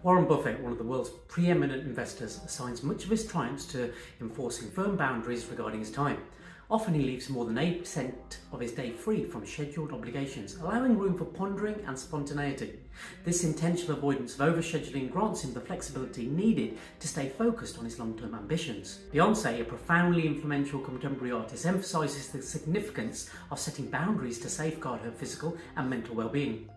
Warren Buffett, one of the world's preeminent investors, assigns much of his triumphs to enforcing firm boundaries regarding his time. Often he leaves more than 8% of his day free from scheduled obligations, allowing room for pondering and spontaneity. This intentional avoidance of overscheduling grants him the flexibility needed to stay focused on his long-term ambitions. Beyoncé, a profoundly influential contemporary artist, emphasises the significance of setting boundaries to safeguard her physical and mental well-being.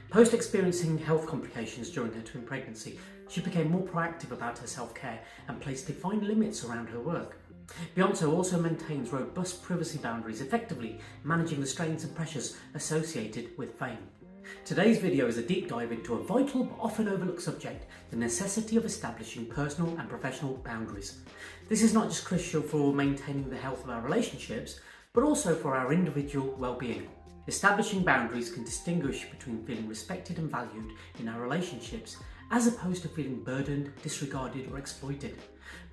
Post experiencing health complications during her twin pregnancy, she became more proactive about her self-care and placed defined limits around her work. Beyoncé also maintains robust privacy boundaries, effectively managing the strains and pressures associated with fame. Today's video is a deep dive into a vital but often overlooked subject, the necessity of establishing personal and professional boundaries. This is not just crucial for maintaining the health of our relationships, but also for our individual well-being. Establishing boundaries can distinguish between feeling respected and valued in our relationships as opposed to feeling burdened, disregarded or exploited.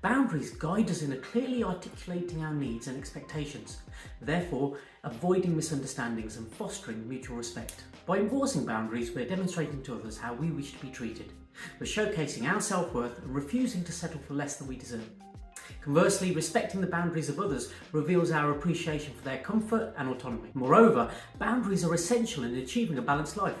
Boundaries guide us in clearly articulating our needs and expectations, therefore avoiding misunderstandings and fostering mutual respect. By enforcing boundaries, we're demonstrating to others how we wish to be treated. We're showcasing our self-worth and refusing to settle for less than we deserve. Conversely, respecting the boundaries of others reveals our appreciation for their comfort and autonomy. Moreover, boundaries are essential in achieving a balanced life.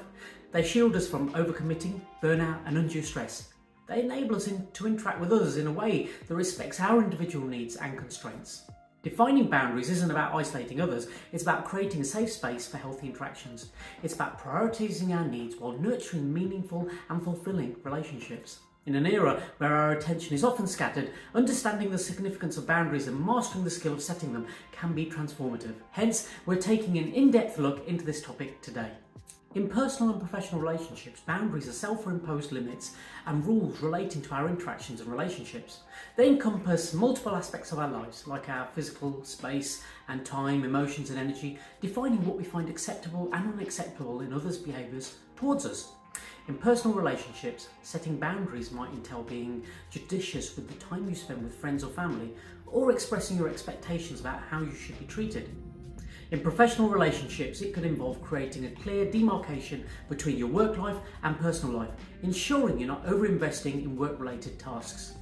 They shield us from overcommitting, burnout and undue stress. They enable us to interact with others in a way that respects our individual needs and constraints. Defining boundaries isn't about isolating others, it's about creating a safe space for healthy interactions. It's about prioritising our needs while nurturing meaningful and fulfilling relationships. In an era where our attention is often scattered, understanding the significance of boundaries and mastering the skill of setting them can be transformative. Hence, we're taking an in-depth look into this topic today. In personal and professional relationships, boundaries are self-imposed limits and rules relating to our interactions and relationships. They encompass multiple aspects of our lives, like our physical space and time, emotions and energy, defining what we find acceptable and unacceptable in others' behaviours towards us. In personal relationships, setting boundaries might entail being judicious with the time you spend with friends or family, or expressing your expectations about how you should be treated. In professional relationships, it could involve creating a clear demarcation between your work life and personal life, ensuring you're not over-investing in work-related tasks.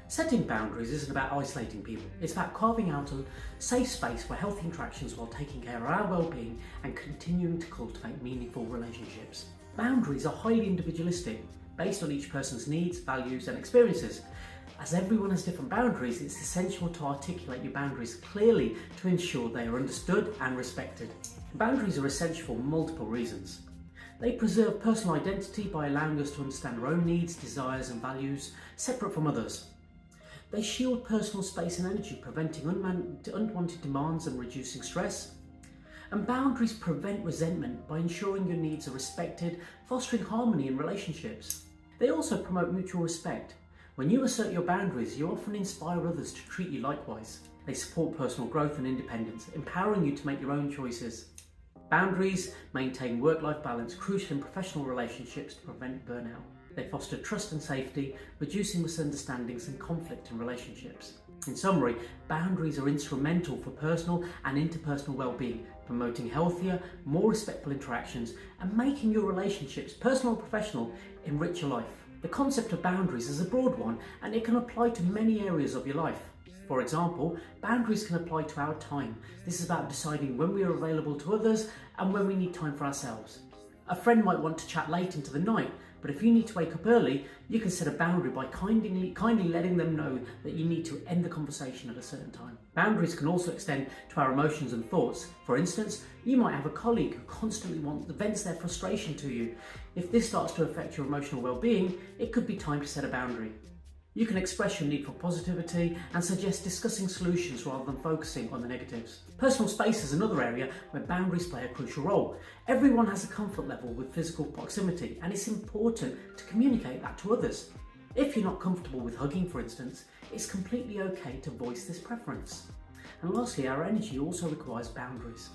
Setting boundaries isn't about isolating people, it's about carving out a safe space for healthy interactions while taking care of our well-being and continuing to cultivate meaningful relationships. Boundaries are highly individualistic, based on each person's needs, values and experiences. As everyone has different boundaries, it's essential to articulate your boundaries clearly to ensure they are understood and respected. Boundaries are essential for multiple reasons. They preserve personal identity by allowing us to understand our own needs, desires and values separate from others. They shield personal space and energy, preventing unwanted demands and reducing stress. And boundaries prevent resentment by ensuring your needs are respected, fostering harmony in relationships. They also promote mutual respect. When you assert your boundaries, you often inspire others to treat you likewise. They support personal growth and independence, empowering you to make your own choices. Boundaries maintain work-life balance, crucial in professional relationships to prevent burnout. They foster trust and safety, reducing misunderstandings and conflict in relationships. In summary, boundaries are instrumental for personal and interpersonal well-being, promoting healthier, more respectful interactions and making your relationships, personal or professional, enrich your life. The concept of boundaries is a broad one and it can apply to many areas of your life. For example, boundaries can apply to our time. This is about deciding when we are available to others and when we need time for ourselves. A friend might want to chat late into the night, but if you need to wake up early, you can set a boundary by kindly letting them know that you need to end the conversation at a certain time. Boundaries can also extend to our emotions and thoughts. For instance, you might have a colleague who constantly vents their frustration to you. If this starts to affect your emotional well-being, it could be time to set a boundary. You can express your need for positivity and suggest discussing solutions rather than focusing on the negatives. Personal space is another area where boundaries play a crucial role. Everyone has a comfort level with physical proximity and it's important to communicate that to others. If you're not comfortable with hugging, for instance, it's completely okay to voice this preference. And lastly, our energy also requires boundaries.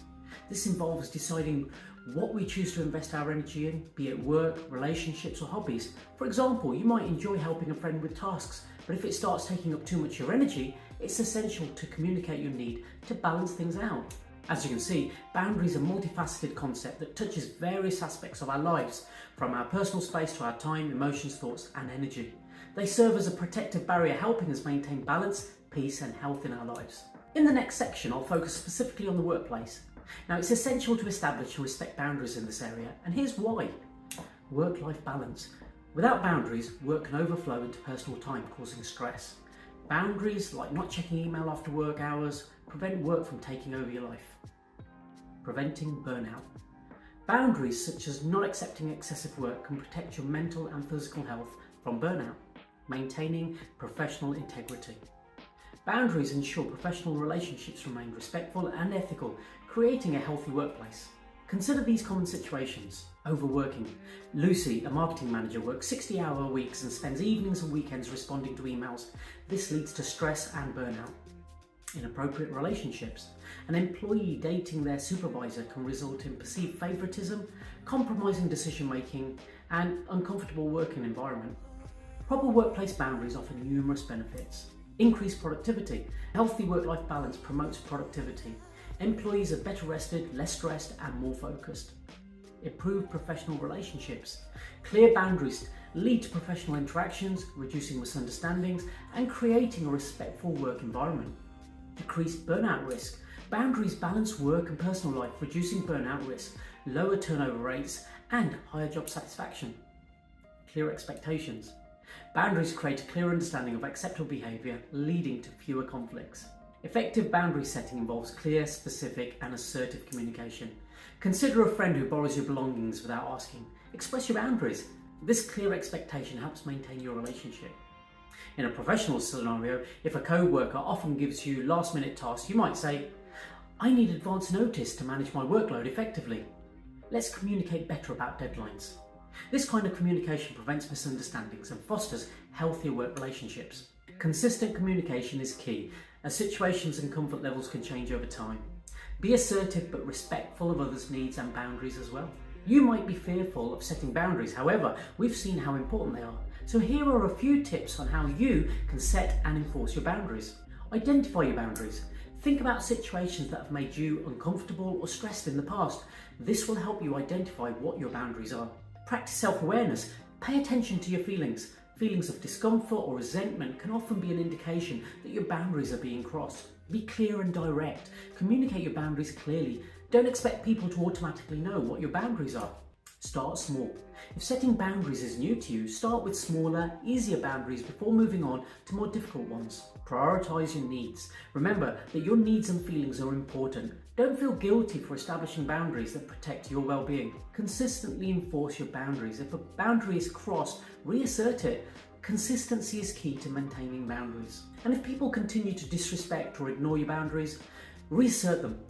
This involves deciding what we choose to invest our energy in, be it work, relationships or hobbies. For example, you might enjoy helping a friend with tasks, but if it starts taking up too much of your energy, it's essential to communicate your need to balance things out. As you can see, boundaries are a multifaceted concept that touches various aspects of our lives, from our personal space to our time, emotions, thoughts and energy. They serve as a protective barrier, helping us maintain balance, peace and health in our lives. In the next section, I'll focus specifically on the workplace. Now, it's essential to establish and respect boundaries in this area, and here's why. Work-life balance. Without boundaries, work can overflow into personal time, causing stress. Boundaries, like not checking email after work hours, prevent work from taking over your life. Preventing burnout. Boundaries such as not accepting excessive work can protect your mental and physical health from burnout. Maintaining professional integrity. Boundaries ensure professional relationships remain respectful and ethical, creating a healthy workplace. Consider these common situations. Overworking. Lucy, a marketing manager, works 60-hour weeks and spends evenings and weekends responding to emails. This leads to stress and burnout. Inappropriate relationships. An employee dating their supervisor can result in perceived favoritism, compromising decision-making, and uncomfortable working environment. Proper workplace boundaries offer numerous benefits. Increased productivity. Healthy work-life balance promotes productivity. Employees are better rested, less stressed, and more focused. Improved professional relationships. Clear boundaries lead to professional interactions, reducing misunderstandings, and creating a respectful work environment. Decreased burnout risk. Boundaries balance work and personal life, reducing burnout risk, lower turnover rates, and higher job satisfaction. Clear expectations. Boundaries create a clear understanding of acceptable behaviour, leading to fewer conflicts. Effective boundary setting involves clear, specific, and assertive communication. Consider a friend who borrows your belongings without asking. Express your boundaries. This clear expectation helps maintain your relationship. In a professional scenario, if a co-worker often gives you last-minute tasks, you might say, "I need advance notice to manage my workload effectively. Let's communicate better about deadlines." This kind of communication prevents misunderstandings and fosters healthier work relationships. Consistent communication is key, as situations and comfort levels can change over time. Be assertive but respectful of others' needs and boundaries as well. You might be fearful of setting boundaries, however, we've seen how important they are. So here are a few tips on how you can set and enforce your boundaries. Identify your boundaries. Think about situations that have made you uncomfortable or stressed in the past. This will help you identify what your boundaries are. Practice self-awareness. Pay attention to your feelings. Feelings of discomfort or resentment can often be an indication that your boundaries are being crossed. Be clear and direct. Communicate your boundaries clearly. Don't expect people to automatically know what your boundaries are. Start small. If setting boundaries is new to you, start with smaller, easier boundaries before moving on to more difficult ones. Prioritize your needs. Remember that your needs and feelings are important. Don't feel guilty for establishing boundaries that protect your well-being. Consistently enforce your boundaries. If a boundary is crossed, reassert it. Consistency is key to maintaining boundaries. And if people continue to disrespect or ignore your boundaries, reassert them.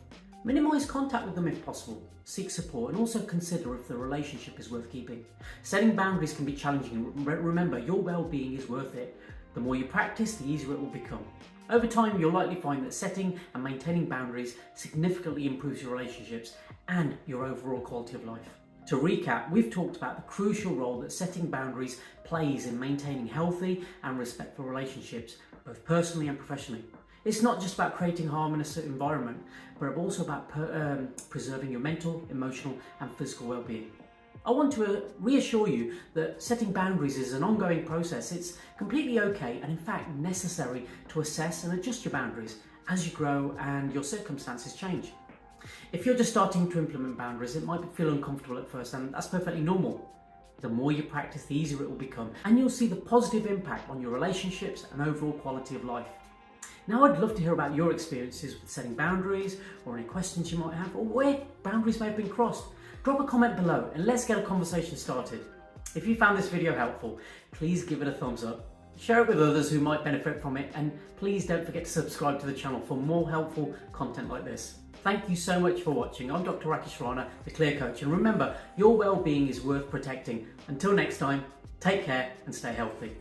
Minimize contact with them if possible. Seek support and also consider if the relationship is worth keeping. Setting boundaries can be challenging. Remember, your well-being is worth it. The more you practice, the easier it will become. Over time, you'll likely find that setting and maintaining boundaries significantly improves your relationships and your overall quality of life. To recap, we've talked about the crucial role that setting boundaries plays in maintaining healthy and respectful relationships, both personally and professionally. It's not just about creating a harmonious environment, but also about preserving your mental, emotional, and physical well-being. I want to reassure you that setting boundaries is an ongoing process. It's completely okay and in fact necessary to assess and adjust your boundaries as you grow and your circumstances change. If you're just starting to implement boundaries, it might feel uncomfortable at first, and that's perfectly normal. The more you practice, the easier it will become, and you'll see the positive impact on your relationships and overall quality of life. Now, I'd love to hear about your experiences with setting boundaries, or any questions you might have, or where boundaries may have been crossed. Drop a comment below and let's get a conversation started. If you found this video helpful, please give it a thumbs up. Share it with others who might benefit from it, and please don't forget to subscribe to the channel for more helpful content like this. Thank you so much for watching. I'm Dr. Rakesh Rana, the Clear Coach, and remember, your well-being is worth protecting. Until next time, take care and stay healthy.